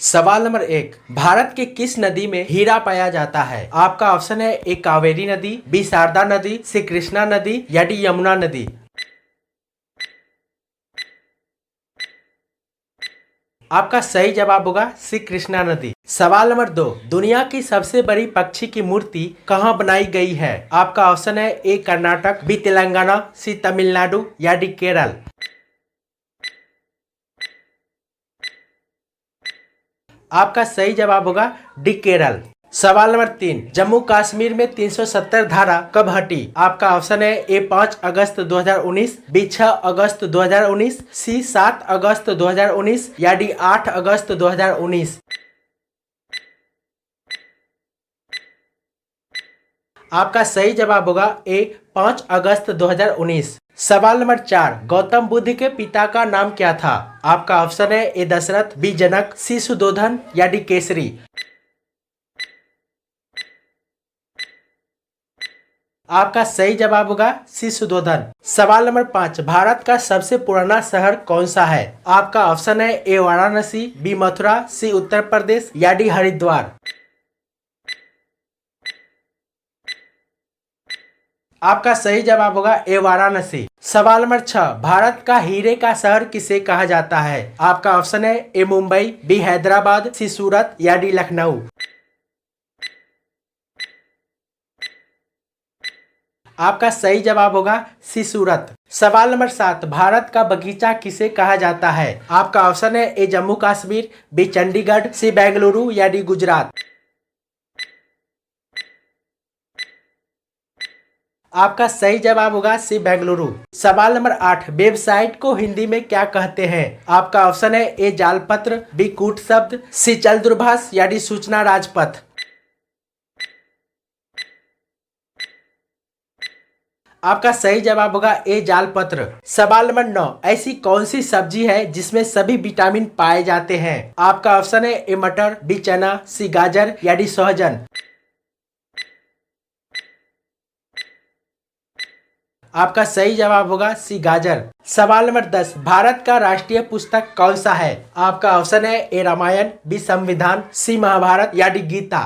सवाल नंबर 1। भारत के किस नदी में हीरा पाया जाता है? आपका ऑप्शन है ए कावेरी नदी, बी शारदा नदी, सी कृष्णा नदी या डी यमुना नदी। आपका सही जवाब होगा सी कृष्णा नदी। सवाल नंबर 2। दुनिया की सबसे बड़ी पक्षी की मूर्ति कहाँ बनाई गई है? आपका ऑप्शन है ए कर्नाटक, बी तेलंगाना, सी तमिलनाडु या डी केरल। आपका सही जवाब होगा डी केरल। सवाल नंबर 3। जम्मू कश्मीर में 370 धारा कब हटी? आपका ऑप्शन है ए 5 अगस्त 2019, बी 6 अगस्त 2019, सी 7 अगस्त 2019 या डी 8 अगस्त 2019। आपका सही जवाब होगा ए 5 अगस्त 2019। सवाल नंबर 4। गौतम बुद्ध के पिता का नाम क्या था? आपका ऑप्शन है ए दशरथ, बी जनक, सी सुधोधन या डी केसरी। आपका सही जवाब होगा सी सुधोधन। सवाल नंबर 5। भारत का सबसे पुराना शहर कौन सा है? आपका ऑप्शन है ए वाराणसी, बी मथुरा, सी उत्तर प्रदेश या डी हरिद्वार। आपका सही जवाब होगा ए वाराणसी। सवाल नंबर 6। भारत का हीरे का शहर किसे कहा जाता है? आपका ऑप्शन है ए मुंबई, बी हैदराबाद, सी सूरत या डी लखनऊ। आपका सही जवाब होगा सी सूरत। सवाल नंबर 7। भारत का बगीचा किसे कहा जाता है? आपका ऑप्शन है ए जम्मू कश्मीर, बी चंडीगढ़, सी बेंगलुरु या डी गुजरात। आपका सही जवाब होगा सी बेंगलुरु। सवाल नंबर 8। वेबसाइट को हिंदी में क्या कहते हैं? आपका ऑप्शन है ए जालपत्र, बी कूट शब्द, सी चल दूरभाष या डी सूचना राजपथ। आपका सही जवाब होगा ए जालपत्र। सवाल नंबर 9। ऐसी कौन सी सब्जी है जिसमें सभी विटामिन पाए जाते हैं? आपका ऑप्शन है ए मटर, बी चना, सी गाजर या डी सोहजन। आपका सही जवाब होगा सी गाजर। सवाल नंबर 10। भारत का राष्ट्रीय पुस्तक कौन सा है? आपका ऑप्शन है ए रामायण, बी संविधान, सी महाभारत या डी गीता।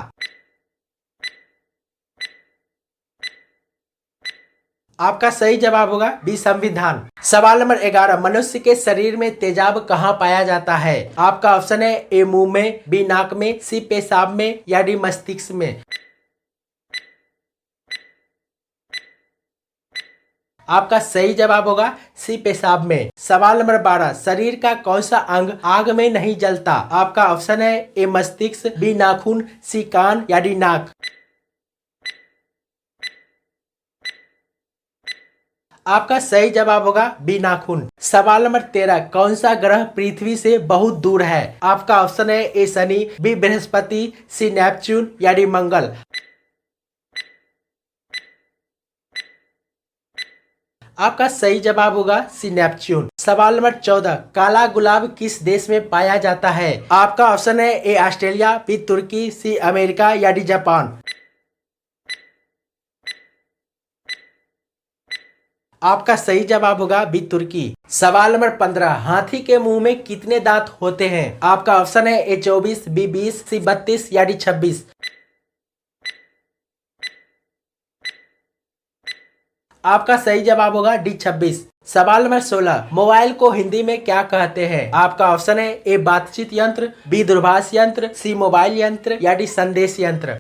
आपका सही जवाब होगा बी संविधान। सवाल नंबर 11। मनुष्य के शरीर में तेजाब कहाँ पाया जाता है? आपका ऑप्शन है ए मुंह में, बी नाक में, सी पेशाब में या डी मस्तिष्क में। आपका सही जवाब होगा सी पेशाब में। सवाल नंबर 12। शरीर का कौन सा अंग आग में नहीं जलता? आपका ऑप्शन है ए मस्तिष्क, बी नाखून, सी कान या डी नाक। आपका सही जवाब होगा बी नाखून। सवाल नंबर 13। कौन सा ग्रह पृथ्वी से बहुत दूर है? आपका ऑप्शन है ए शनि, बी बृहस्पति, सी नेपच्यून या डी मंगल। आपका सही जवाब होगा सी नेपच्यून। सवाल नंबर 14। काला गुलाब किस देश में पाया जाता है? आपका ऑप्शन है ए ऑस्ट्रेलिया, बी तुर्की, सी अमेरिका या डी जापान। आपका सही जवाब होगा बी तुर्की। सवाल नंबर 15। हाथी के मुंह में कितने दांत होते हैं? आपका ऑप्शन है ए 24, बी 20, सी 32 या डी 26। आपका सही जवाब होगा डी 26। सवाल नंबर 16। मोबाइल को हिंदी में क्या कहते हैं? आपका ऑप्शन है ए बातचीत यंत्र, बी दूरभाष यंत्र, सी मोबाइल यंत्र या डी संदेश यंत्र।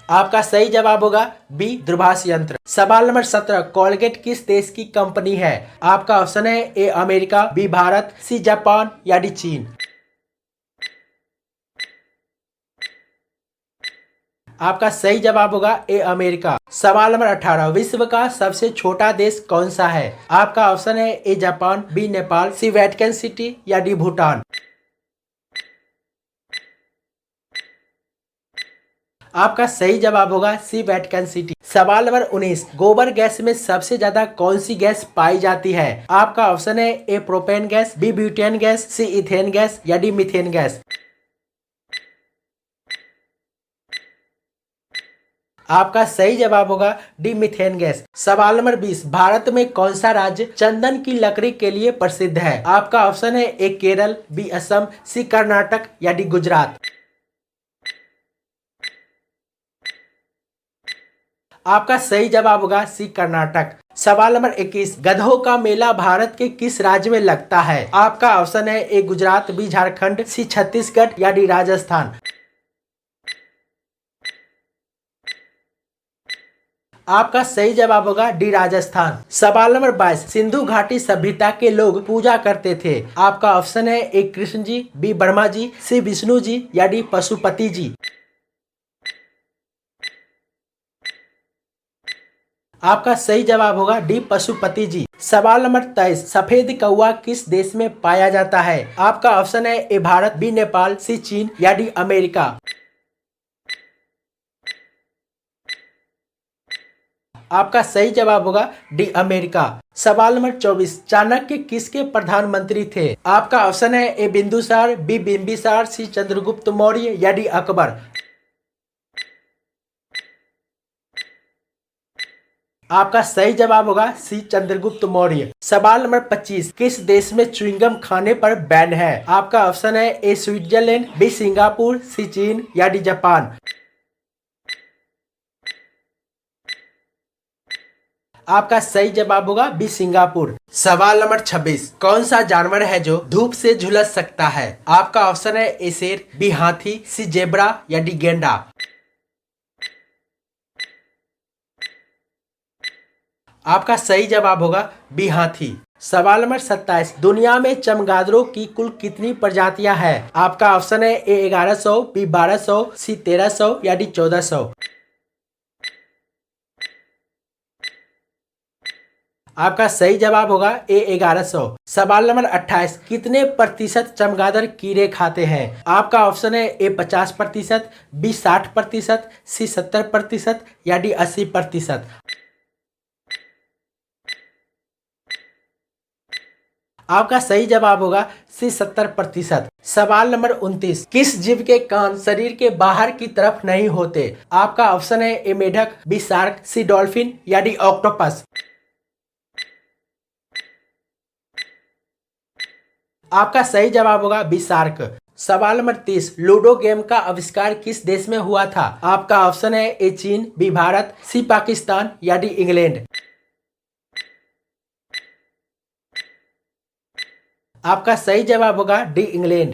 आपका सही जवाब होगा बी दूरभाष यंत्र। सवाल नंबर 17। कोलगेट किस देश की कंपनी है? आपका ऑप्शन है A America, B Bharat, C Japan या डी चीन। आपका सही जवाब होगा ए अमेरिका। सवाल नंबर 18। विश्व का सबसे छोटा देश कौन सा है? आपका ऑप्शन है A Japan, B Nepal, C Vatican City या डी भूटान। आपका सही जवाब होगा सी वेटिकन सिटी। सवाल नंबर 19। गोबर गैस में सबसे ज्यादा कौन सी गैस पाई जाती है? आपका ऑप्शन है A propane gas, B butane gas, C ethane gas या डी मीथेन गैस। आपका सही जवाब होगा डी मीथेन गैस। सवाल नंबर 20, भारत में कौन सा राज्य चंदन की लकड़ी के लिए प्रसिद्ध है? आपका ऑप्शन है ए केरल, बी असम, सी कर्नाटक या डी गुजरात। आपका सही जवाब होगा सी कर्नाटक। सवाल नंबर 21, गधों का मेला भारत के किस राज्य में लगता है? आपका ऑप्शन है ए गुजरात, बी झारखंड, सी छत्तीसगढ़ या डी राजस्थान। आपका सही जवाब होगा डी राजस्थान। सवाल नंबर 22, सिंधु घाटी सभ्यता के लोग पूजा करते थे। आपका ऑप्शन है ए कृष्ण जी, बी ब्रह्मा जी, सी विष्णु जी या डी पशुपति जी। आपका सही जवाब होगा डी पशुपति जी। सवाल नंबर 23, सफेद कौवा किस देश में पाया जाता है? आपका ऑप्शन है ए भारत, बी नेपाल, सी चीन या डी अमेरिका। आपका सही जवाब होगा डी अमेरिका। सवाल नंबर 24, चाणक्य किसके प्रधानमंत्री थे? आपका ऑप्शन है ए बिंदुसार, बी बिंबिसार, सी चंद्रगुप्त मौर्य या डी अकबर। आपका सही जवाब होगा सी चंद्रगुप्त मौर्य। सवाल नंबर 25, किस देश में च्युइंगम खाने पर बैन है? आपका ऑप्शन है ए स्विट्जरलैंड, बी सिंगापुर, सी चीन या डी जापान। आपका सही जवाब होगा बी सिंगापुर। सवाल नंबर 26, कौन सा जानवर है जो धूप से झुलस सकता है? आपका ऑप्शन है ए शेर, बी हाथी, सी जेब्रा या डी गेंडा। आपका सही जवाब होगा बी हाथी। सवाल नंबर 27, दुनिया में चमगादड़ों की कुल कितनी प्रजातियां हैं? आपका ऑप्शन है ए 1100, बी 1200, सी 1300 या डी 1400। आपका सही जवाब होगा ए 1100। सवाल नंबर 28, कितने प्रतिशत चमगादड़ कीड़े खाते हैं? आपका ऑप्शन है ए 50%, बी 60%, सी 70% या डी 80%। आपका सही जवाब होगा सी 70%। सवाल नंबर 29, किस जीव के कान शरीर के बाहर की तरफ नहीं होते? आपका ऑप्शन है ए मेढक, बी शार्क, सी डॉल्फिन या डी ऑक्टोपस। आपका सही जवाब होगा बी शार्क। सवाल नंबर 30, लूडो गेम का आविष्कार किस देश में हुआ था? आपका ऑप्शन है ए चीन, बी भारत, सी पाकिस्तान या डी इंग्लैंड। आपका सही जवाब होगा डी इंग्लैंड।